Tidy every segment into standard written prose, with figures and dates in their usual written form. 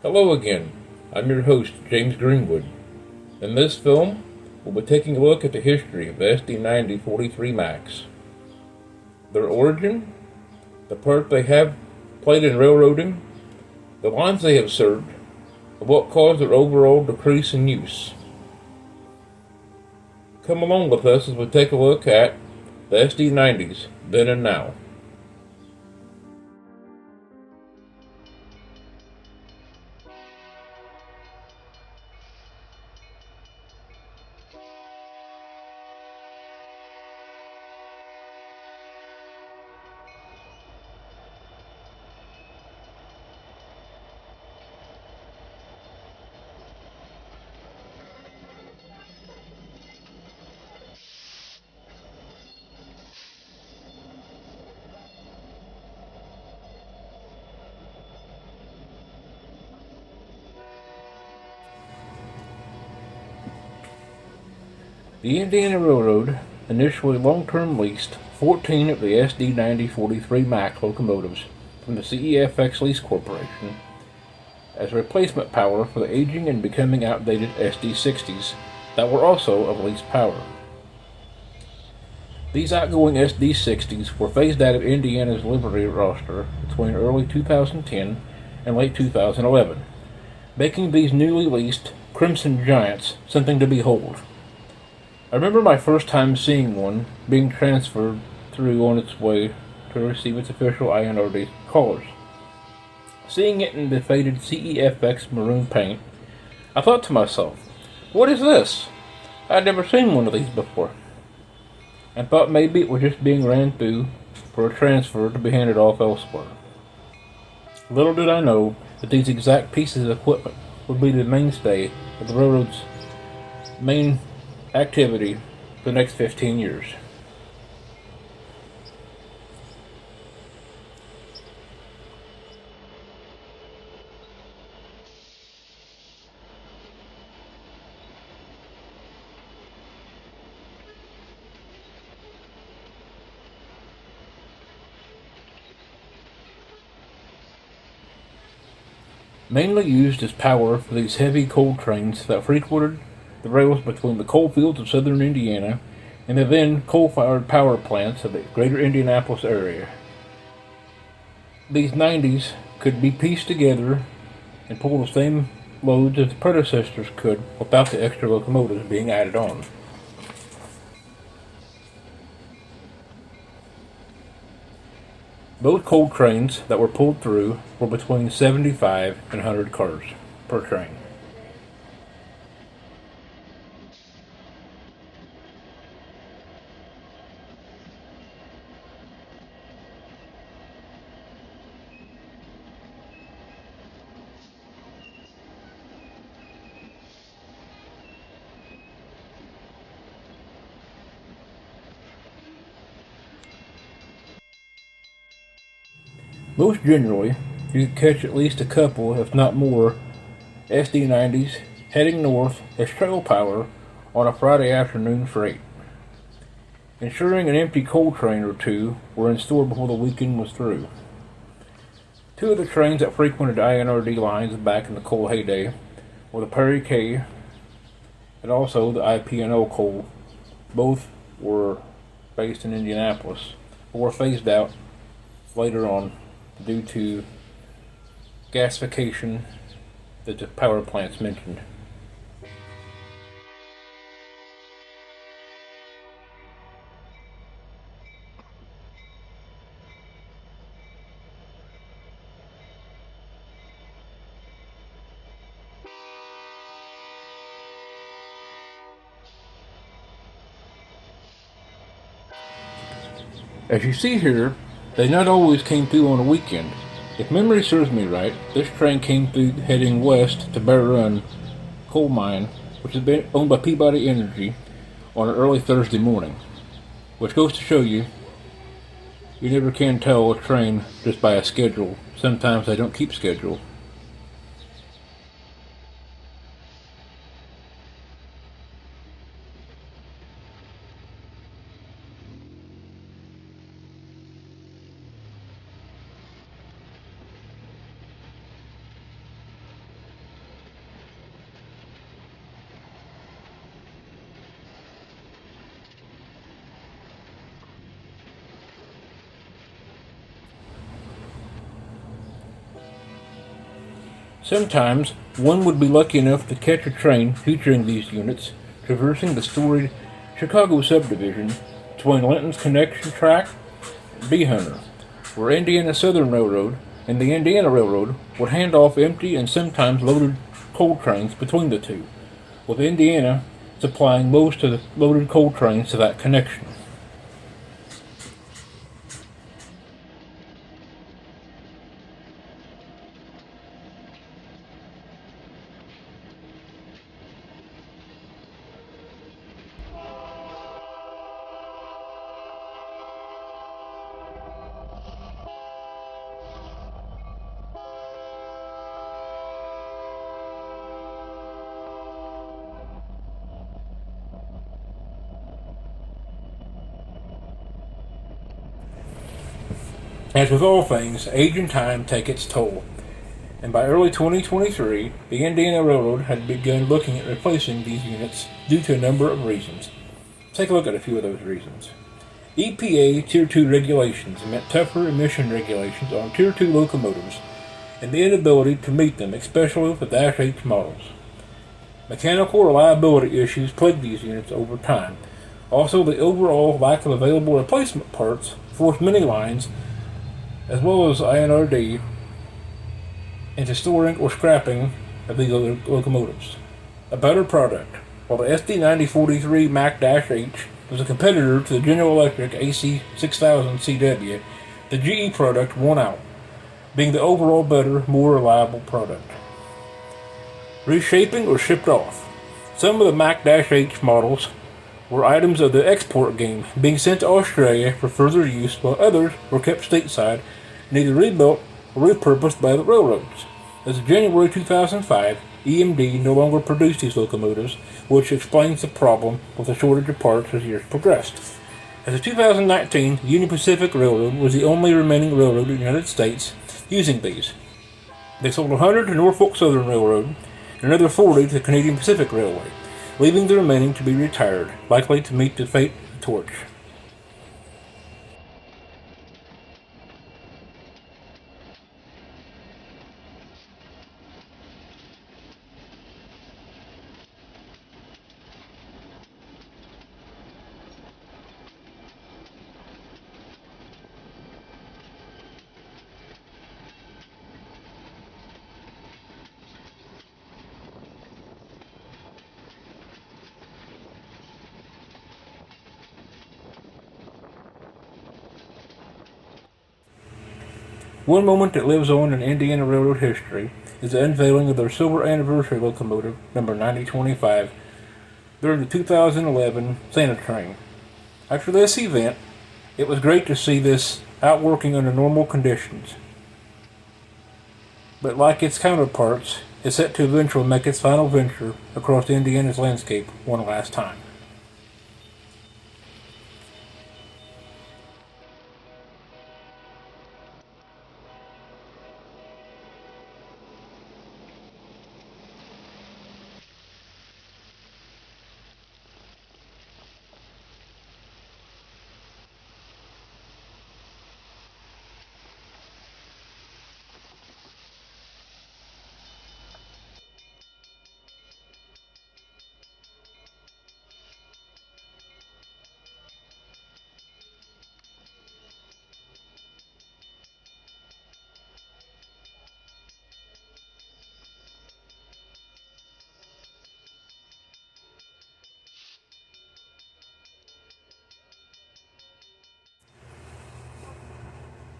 Hello again, I'm your host, James Greenwood. In this film, we'll be taking a look at the history of the SD90 43 Max. Their origin, the part they have played in railroading, the lines they have served, and what caused their overall decrease in use. Come along with us as we take a look at the SD90s, then and now. The Indiana Railroad initially long-term leased 14 of the SD90 43 Mack locomotives from the CEFX Lease Corporation as replacement power for the aging and becoming outdated SD60s that were also of leased power. These outgoing SD60s were phased out of Indiana's livery roster between early 2010 and late 2011, making these newly leased Crimson Giants something to behold. I remember my first time seeing one being transferred through on its way to receive its official INRD colors. Seeing it in the faded CEFX maroon paint, I thought to myself, what is this? I'd never seen one of these before, and thought maybe it was just being ran through for a transfer to be handed off elsewhere. Little did I know that these exact pieces of equipment would be the mainstay of the railroad's main activity for the next 15 years. Mainly used as power for these heavy coal trains that frequented the rails between the coal fields of southern Indiana and the then coal-fired power plants of the greater Indianapolis area. These 90s could be pieced together and pull the same loads as the predecessors could without the extra locomotives being added on. Those coal trains that were pulled through were between 75 and 100 cars per train. Most generally, you could catch at least a couple, if not more, SD90s heading north as trail power on a Friday afternoon freight, ensuring an empty coal train or two were in store before the weekend was through. Two of the trains that frequented INRD lines back in the coal heyday were the Perry K and also the IP&O coal. Both were based in Indianapolis, but were phased out later on due to gasification that the power plants mentioned. As you see here, they not always came through on a weekend. If memory serves me right, this train came through heading west to Bear Run coal mine, which has been owned by Peabody Energy, on an early Thursday morning. Which goes to show you, you never can tell a train just by a schedule. Sometimes they don't keep schedule. Sometimes one would be lucky enough to catch a train featuring these units traversing the storied Chicago subdivision between Linton's Connection Track and Bee Hunter, where Indiana Southern Railroad and the Indiana Railroad would hand off empty and sometimes loaded coal trains between the two, with Indiana supplying most of the loaded coal trains to that connection. As with all things, age and time take its toll, and by early 2023, the Indiana Railroad had begun looking at replacing these units due to a number of reasons. Take a look at a few of those reasons. EPA Tier 2 regulations meant tougher emission regulations on Tier 2 locomotives and the inability to meet them, especially with the Dash H models. Mechanical reliability issues plagued these units over time. Also, the overall lack of available replacement parts forced many lines, as well as INRD, into storing or scrapping of these locomotives. A better product. While the SD90 Mac-H was a competitor to the General Electric AC6000CW, the GE product won out, being the overall better, more reliable product. Reshaping or shipped off. Some of the Mac-H models were items of the export game, being sent to Australia for further use, while others were kept stateside and either rebuilt or repurposed by the railroads. As of January 2005, EMD no longer produced these locomotives, which explains the problem with the shortage of parts as years progressed. As of 2019, the Union Pacific Railroad was the only remaining railroad in the United States using these. They sold 100 to Norfolk Southern Railroad and another 40 to the Canadian Pacific Railway, leaving the remaining to be retired, likely to meet the fate of the torch. One moment that lives on in Indiana Railroad history is the unveiling of their silver anniversary locomotive, number 9025, during the 2011 Santa Train. After this event, it was great to see this out working under normal conditions. But like its counterparts, it's set to eventually make its final venture across Indiana's landscape one last time.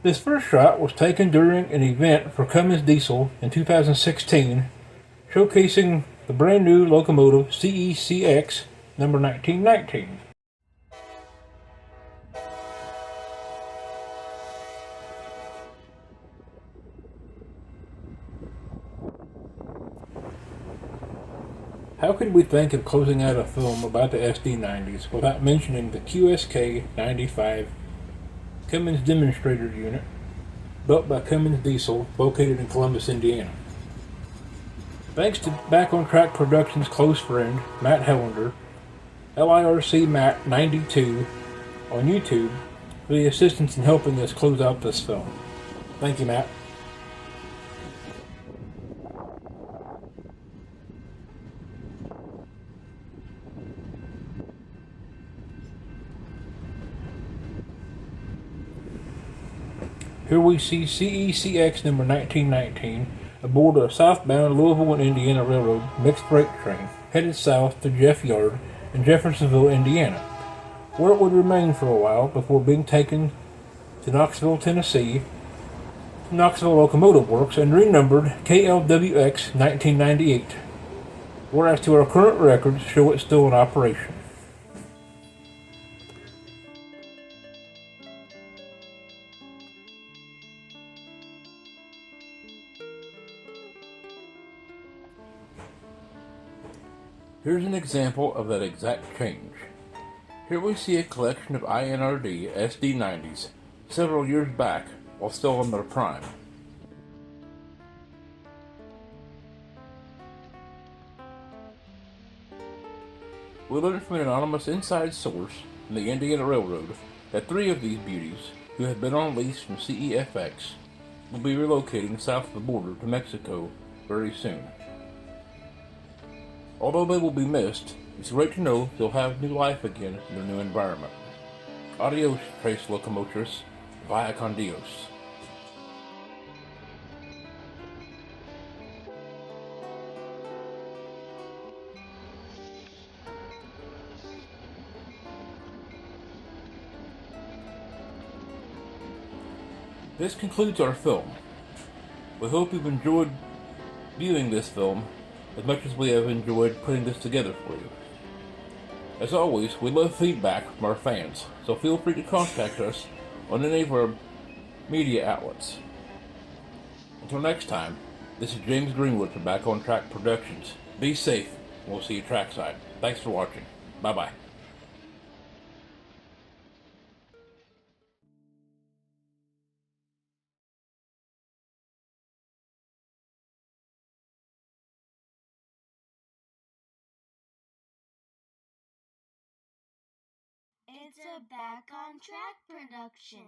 This first shot was taken during an event for Cummins Diesel in 2016, showcasing the brand new locomotive CECX number 1919. How could we think of closing out a film about the SD90s without mentioning the QSK 95 Cummins demonstrator unit built by Cummins Diesel located in Columbus, Indiana? Thanks to Back on Track Productions' close friend Matt Hellender, LIRC Matt 92 on YouTube, for the assistance in helping us close out this film. Thank you, Matt. Here we see CECX number 1919 aboard a southbound Louisville and Indiana Railroad mixed freight train headed south to Jeff Yard in Jeffersonville, Indiana, where it would remain for a while before being taken to Knoxville, Tennessee, Knoxville Locomotive Works, and renumbered KLWX 1998, whereas to our current records show it's still in operation. Here's an example of that exact change. Here we see a collection of INRD SD90s several years back while still in their prime. We learned from an anonymous inside source in the Indiana Railroad that 3 of these beauties, who have been on lease from CEFX, will be relocating south of the border to Mexico very soon. Although they will be missed, it's great to know they'll have new life again in their new environment. Adios, Trace Locomotives, via con Dios. This concludes our film. We hope you've enjoyed viewing this film as much as we have enjoyed putting this together for you. As always, we love feedback from our fans, so feel free to contact us on any of our media outlets. Until next time, this is James Greenwood from Back on Track Productions. Be safe, and we'll see you trackside. Thanks for watching. Bye-bye. It's a Back on Track production.